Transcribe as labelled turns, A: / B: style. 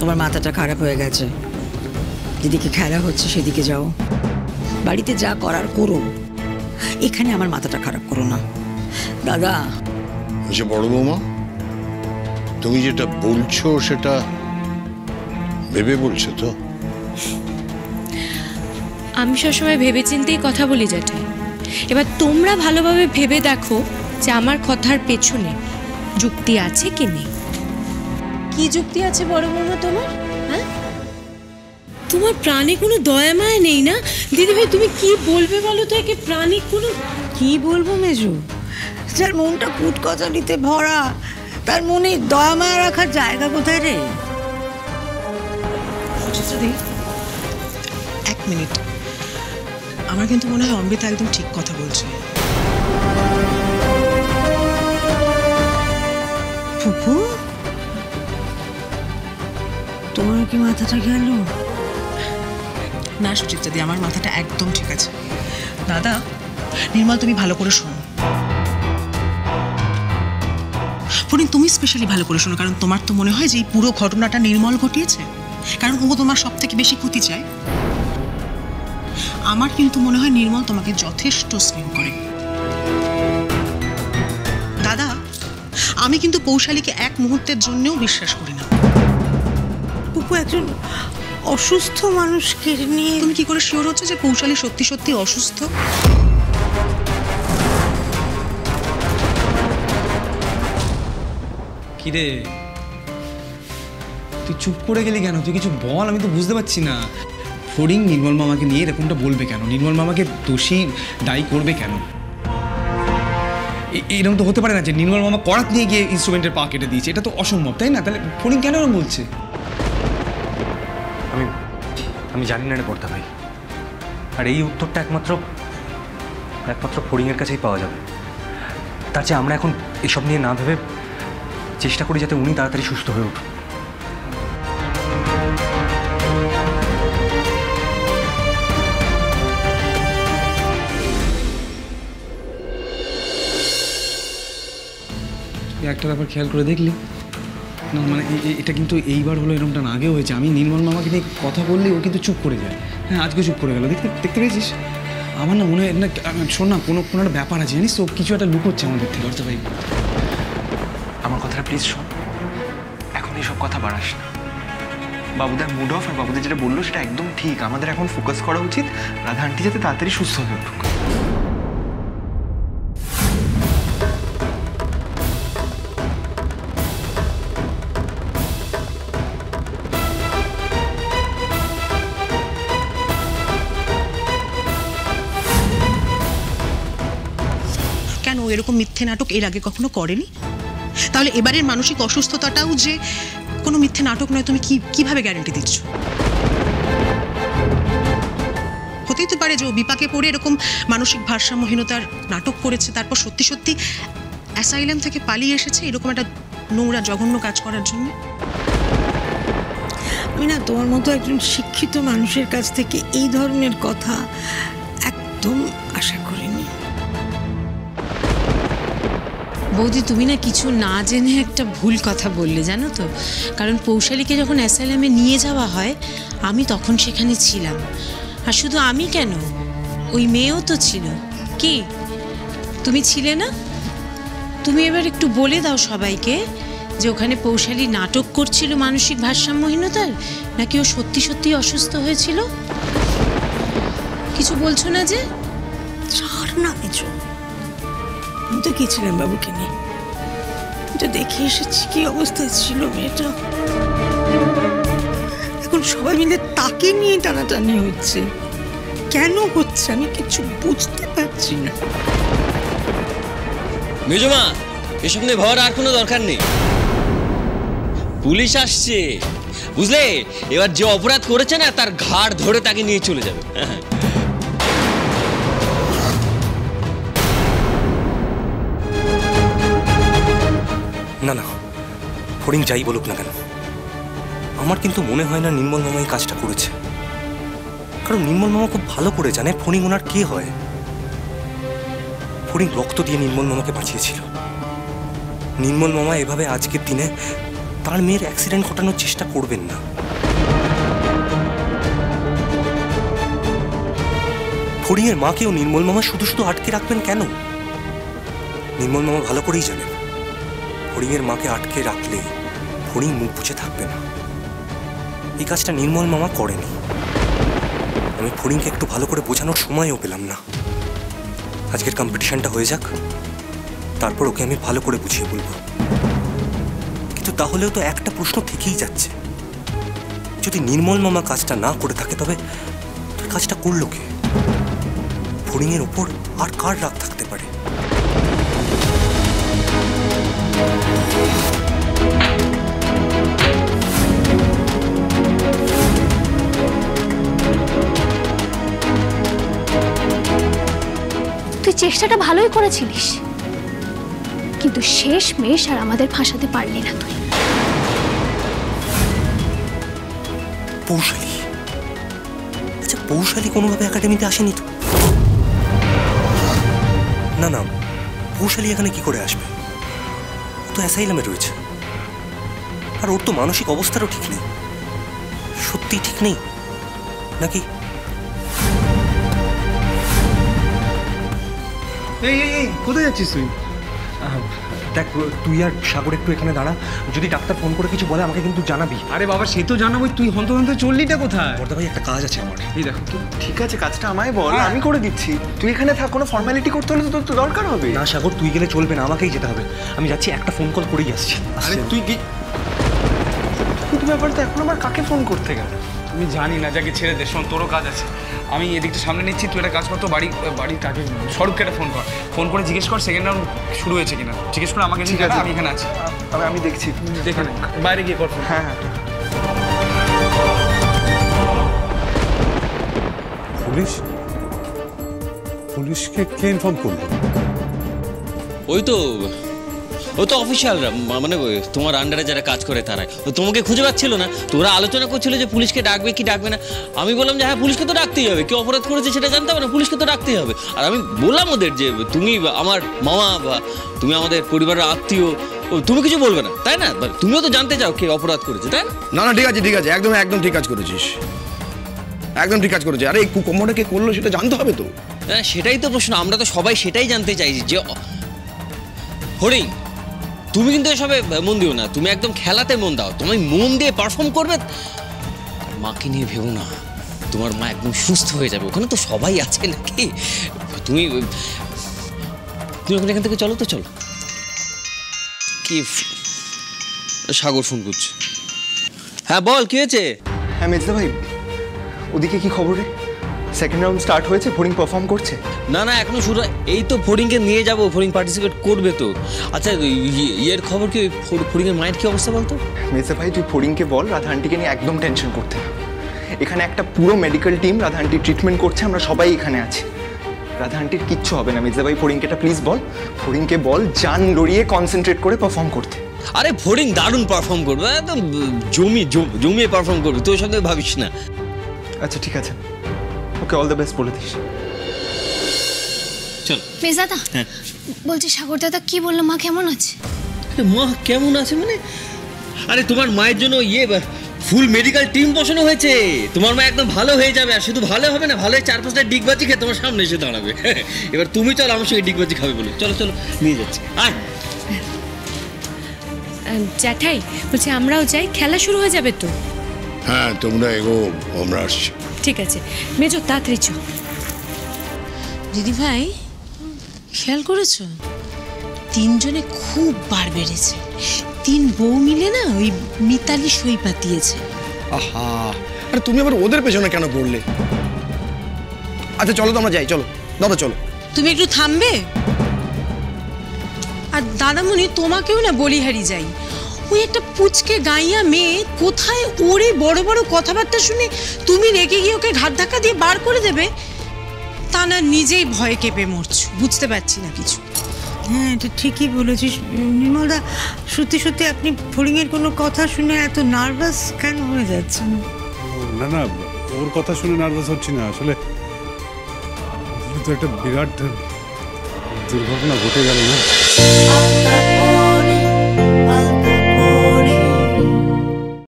A: তোমার মাথাটা খারাপ হয়ে গেছে। যেদিকে খেলা হচ্ছে সেদিকে যাও, বাড়িতে যা করার করো, এখানে আমার মাথাটা খারাপ করো না। দাদা
B: আচ্ছা বড় বৌমা, তুমি যেটা বলছো সেটা ভেবে বলছো তো?
C: আমি সবসময় ভেবে চিন্তেই কথা বলি জ্যাঠাই। এবার তোমরা ভালোভাবে ভেবে দেখো যে আমার কথার পেছনে যুক্তি আছে কি নেই।
D: কি যুক্তি আছে বড় বৌমা তোমার? হ্যাঁ,
C: তোমার প্রাণে কোনো দয়া মায়া নেই না দিদিভাই? তুমি কি বলবে বলো তো? একে প্রাণে কোনো
A: কি বলবো মেজু? যার মনটা কুটকচালিতে ভরা, তার মনে দয়া মায়া রাখার জায়গা কোথায় রে?
E: এক মিনিট, আমার কিন্তু মনে হয় অমৃতা একদম ঠিক কথা বলছে।
A: ফুফু, তোমার কি মাথাটা গেল?
E: না সুচিত্রা দি, আমার মাথাটা একদম ঠিক আছে। দাদা, নির্মল তুমি ভালো করে শোনো। ফরিন তুমি স্পেশালি ভালো করে শোনো, কারণ তোমার তো মনে হয় যে এই পুরো ঘটনাটা নির্মল ঘটিয়েছে, কারণ ও তোমার সব থেকে বেশি ক্ষতি চায়। আমার কিন্তু মনে হয় নির্মল তোমাকে যথেষ্ট স্নেহ করে। দাদা, আমি কিন্তু পৌশালীকে এক মুহূর্তের জন্যও বিশ্বাস করি না।
A: ফুফু, একজন অসুস্থ মানুষকে নিয়ে
E: তুমি কি করে শিওর হচ্ছে যে পৌশালী সত্যি সত্যি অসুস্থ?
F: কিরে, তুই চুপ করে গেলি কেন? তুই কিছু বল, আমি তো বুঝতে পারছি না। ফড়িং নির্মল মামাকে নিয়ে এরকমটা বলবে কেন? নির্মল মামাকে দোষী দায়ী করবে কেন? এরকম তো হতে পারে না যে নির্মল মামা করাত নিয়ে গিয়ে ইনস্ট্রুমেন্টের পা কেটে দিয়েছে। এটা তো অসম্ভব, তাই না? তাহলে ফড়িং কেন এরকম বলছে?
G: আমি জানি না রে পড়তা ভাই, আর এই উত্তরটা একমাত্র ফড়িংয়ের কাছেই পাওয়া যাবে। তার চেয়ে আমরা এখন এসব নিয়ে না ভেবে চেষ্টা করি যাতে উনি তাড়াতাড়ি সুস্থ হয়ে উঠুন।
F: একটা ব্যাপার খেয়াল করে দেখলি না, মানে এটা কিন্তু এইবার হলো, এরকমটা না আগেও হয়েছে। আমি নির্মল মামাকে নিয়ে কথা বললে ও কিন্তু চুপ করে যায়। হ্যাঁ, আজকে চুপ করে গেল। দেখতে পেয়েছিস? আমার না মনে হয় না, শোন না, কোনো একটা ব্যাপার আছে জানিস তো, কিছু একটা লুকোচ্ছে আমাদের থেকে। অর্থ ভাই,
G: আমার কথাটা প্লিজ শোন, এখন এইসব কথা বাড়াস না। বাবুদের মুড অফ, আর বাবুদের যেটা বললো সেটা একদম ঠিক। আমাদের এখন ফোকাস করা উচিত রাধা আন্টি যাতে তাড়াতাড়ি সুস্থ হয়ে উঠুক।
E: কেন এরকম মিথ্যে নাটক এর আগে কখনো করেনি? তাহলে এবারের মানসিক অসুস্থতাটাও যে কোনো মিথ্যে নাটক নয় তুমি কিভাবে গ্যারান্টি দিচ্ছ? হতেই তো পারে যে ও বিপাকে পড়ে এরকম মানসিক ভারসাম্যহীনতার নাটক করেছে, তারপর সত্যি সত্যি অ্যাসাইলাম থেকে পালিয়ে এসেছে এরকম একটা নোংরা জঘন্য কাজ করার জন্য।
A: আমি না তোমার মতো একজন শিক্ষিত মানুষের কাছ থেকে এই ধরনের কথা একদম আশা করিনি।
C: বৌদি, তুমি না কিছু না জেনে একটা ভুল কথা বললে, জানো তো? কারণ পৌশালীকে যখন অ্যাসাইলামে নিয়ে যাওয়া হয় আমি তখন সেখানে ছিলাম। আর শুধু আমি কেন, ওই মেয়েও তো ছিল। কি তুমি ছিলে না? তুমি এবার একটু বলে দাও সবাইকে যে ওখানে পৌশালী নাটক করছিল মানসিক ভারসাম্যহীনতার, নাকি ও সত্যি সত্যি অসুস্থ হয়েছিল। কিছু বলছো না যে?
A: ছাড় না কিছু, আমি তো গেছিলাম বাবুকে নিয়ে, তো দেখে এসেছি কি অবস্থায় ছিল মেয়েটা। এখন সবাই মিলে তাকে নিয়ে টানাটানি হচ্ছে। কেন হচ্ছে আমি কিছু বুঝতে পারছি না।
H: মেজমা, এসব নিয়ে ভাবার আর কোনো দরকার নেই। পুলিশ আসছে, বুঝলে? এবার যে অপরাধ করেছে না তার ঘাড় ধরে তাকে নিয়ে চলে যাবে।
G: না না, ফড়িং যাই বলুক না কেন, আমার কিন্তু মনে হয় না নির্মল মামা এই কাজটা করেছে। কারণ নির্মল মামা খুব ভালো করে জানে ফড়িং ওনার কে হয়। ফড়িং রক্ত দিয়ে নির্মল মামাকে বাঁচিয়েছিল। নির্মল মামা এভাবে আজকের দিনে
I: তার মেয়ের অ্যাক্সিডেন্ট ঘটানোর চেষ্টা করবেন না। ফড়িংয়ের মাকেও নির্মল মামা শুধু শুধু আটকে রাখবেন কেন? নির্মল মামা ভালো করেই জানেন ফড়িংয়ের মাকে আটকে রাখলে ফড়িং মুখ বুঝে থাকবে না। এই কাজটা নির্মল মামা করেনি। আমি ফড়িংকে একটু ভালো করে বোঝানোর সময়ও পেলাম না। আজকের কম্পিটিশনটা হয়ে যাক, তারপর ওকে আমি ভালো করে বুঝিয়ে বলবো। কিন্তু তাহলেও তো একটা প্রশ্ন থেকেই যাচ্ছে, যদি নির্মল মামা কাজটা না করে থাকে তবে কাজটা করলো কে? ফড়িংয়ের ওপর আর কার রাগ থাকতে পারে?
J: তুই চেষ্টাটা ভালোই করেছিলিস, কিন্তু শেষ মেশ আর আমাদের ফাঁসাতে পারলি না তুই।
I: পৌশালী? আচ্ছা, পৌশালী কোনোভাবে একাডেমিতে আসেনি তো? না না, পৌশালী এখানে কি করে আসবে? ও তো অ্যাসাইলামে রয়েছে, আর ওর তো মানসিক অবস্থারও ঠিক নেই। সত্যি ঠিক নেই নাকি?
F: এই কোথায় যাচ্ছিস তুই?
G: দেখ, তুই আর সাগর একটু এখানে দাঁড়া। যদি ডাক্তার ফোন করে কিছু বলে আমাকে কিন্তু জানাবি।
F: আরে বাবা, সে তো জানাবোই, তুই হন্ত চললিটা কোথায়?
G: বর্দা ভাই, একটা কাজ আছে আমার।
F: এই দেখো তো।
G: ঠিক আছে, কাজটা আমায় বল, আমি করে দিচ্ছি। তুই এখানে থাক, কোনো ফর্মালিটি করতে হলে তো তোর দরকার হবে না। সাগর, তুই গেলে চলবে না, আমাকেই যেতে হবে। আমি যাচ্ছি, একটা ফোন কল করেই আসছি।
F: আরে তুই কি
G: ব্যাপার তো, এখন আবার কাকে ফোন করতে গেল?
F: আমি জানি না, যাকে ছেড়ে দে। শোন, তোরও কাজ আছে, আমি এদিকটা সামনে নিচ্ছি, তুই একটা কাজ কর তো, বাড়ি তাকে স্বরূপকে একটা ফোন করে জিজ্ঞেস কর সেকেন্ড রাউন্ড শুরু হয়েছে কিনা। জিজ্ঞেস করে আমাকে। ঠিক আছে, আমি এখানে আছি।
G: আমি দেখছি,
F: দেখে বাইরে গিয়ে কর।
G: হ্যাঁ হ্যাঁ।
K: পুলিশকে কে ইনফর্ম করলো?
H: ওই তো অফিসিয়ালরা, মানে তোমার আন্ডারে যারা কাজ করে তারাই। তোমাকে খুঁজে পাচ্ছিল না, তোরা আলোচনা করছিল যে পুলিশকে ডাকবে কি ডাকবে না। আমি বললাম যে হ্যাঁ, পুলিশকে তো ডাকতেই হবে, কেউ অপরাধ করেছে সেটা জানতে হবে না, পুলিশকে তো ডাকতেই হবে। আর আমি বললাম ওদের যে তুমি আমার মামা বা তুমি আমাদের পরিবারের আত্মীয়, তুমি কিছু বলবে না, তাই না? তুমিও তো জানতে চাও কে অপরাধ করেছে, তাই না?
L: না না, ঠিক আছে ঠিক আছে, একদম একদম ঠিক কাজ করেছিস, একদম ঠিক কাজ করেছিস। আরে এই কুকর্মটা কে করলো সেটা জানতে হবে তো।
H: হ্যাঁ, সেটাই তো প্রশ্ন, আমরা তো সবাই সেটাই জানতে চাইছি যে হরিং, তুমি কিন্তু এসবে মন দিও না, তুমি একদম খেলাতে মন দাও, তুমি মন দিয়ে পারফর্ম করবে। মাকে নিয়ে ভেবো না, তোমার মা একদম সুস্থ হয়ে যাবে, ওখানে তো সবাই আছে নাকি। তুমি এখান থেকে চলো তো, চলো। কি সাগর ফোন করছে? হ্যাঁ বল, কি হয়েছে?
G: হ্যাঁ মেজদা ভাই, ওদিকে কি খবর রে? সেকেন্ড রাউন্ড স্টার্ট হয়েছে, ফড়িং পারফর্ম করছে?
H: না না, এখনো শুরু, এই তো ফড়িংকে নিয়ে যাবো, ফড়িং পার্টিসিপেট করবে তো। আচ্ছা, ইয়ের খবর কি? ফড়িংয়ের মায়ের কি অবস্থা বলতো?
G: মেজদা ভাই, তুই ফড়িংকে বল রাধা আন্টিকে নিয়ে একদম টেনশন করতে না। এখানে একটা পুরো মেডিকেল টিম রাধা আন্টির ট্রিটমেন্ট করছে, আমরা সবাই এখানে আছি। রাধা আন্টির কিচ্ছু হবে না। মেজদা ভাই, ফড়িংকে এটা প্লিজ বল, ফড়িংকে বল জান লড়িয়ে কনসেন্ট্রেট করে পারফর্ম করতে।
H: আরে ফড়িং দারুণ পারফর্ম করবে, একদম জমিয়ে পারফর্ম করবে, তুই ওর সঙ্গে ভাবিস না।
G: আচ্ছা ঠিক আছে, ওকে অল দ্য বেস্ট বলে দিস।
H: চল
J: মেজদাদা, বলছি সাগর দাদা কি বললো, মা কেমন আছে?
H: মা কেমন আছে মানে? আরে তোমার মায়ের জন্য ফুল মেডিকেল টিম বসানো হয়েছে, তোমার মা একদম ভালো হয়ে যাবে। আর শুধু ভালো হবে না, ভালো 4-5টা ডিগবাজি খেয়ে তোমার সামনে এসে দাঁড়াবে। এবার তুমি চলো আমার সঙ্গে ডিগবাজি খাবে বলে। চলো চলো, নিয়ে যাচ্ছি। আয়
D: জ্যাঠাই, বলছি আমরাও যাই, খেলা শুরু হয়ে যাবে তো।
B: হ্যাঁ, তোমরা এগো, আমরা আসছি।
D: ঠিক আছে মেজো, তাড়াতাড়ি চো।
C: দিদি ভাই, খেয়াল করেছো তিনজনে খুব বার বেড়েছে। 3 বউ মিলে না ওই মিতালি সই পাতিয়েছে।
L: আহা, আরে তুমি আবার ওদের পেছনে কেন পড়লে? আচ্ছা চলো তো আমরা যাই, চলো দাদা চলো।
C: তুমি একটু থামবে? আর দাদামণি, তোমাকেও না বলিহারি যাই, ওই একটা পুচকে গাইয়া মেয়ে কোথায় ওরে বড় বড় কথাবার্তা শুনে তুমি রেগে গিয়ে ওকে ঘাট ধাক্কা দিয়ে বার করে দেবে, তা না নিজেই ভয়ে কেঁপে মরছো। বুঝতে পারছি না কিছু।
A: হ্যাঁ, এটা ঠিকই বলেছিস নির্মলদা। সত্যি সত্যি আপনি ফড়িংয়ের কোনো কথা শুনে এত নার্ভাস কেন হয়ে যাচ্ছেন?
K: না না, ওর কথা শুনে নার্ভাস হচ্ছি না, আসলে তো একটা বিরাট দুর্ঘটনা ঘটে গেল না।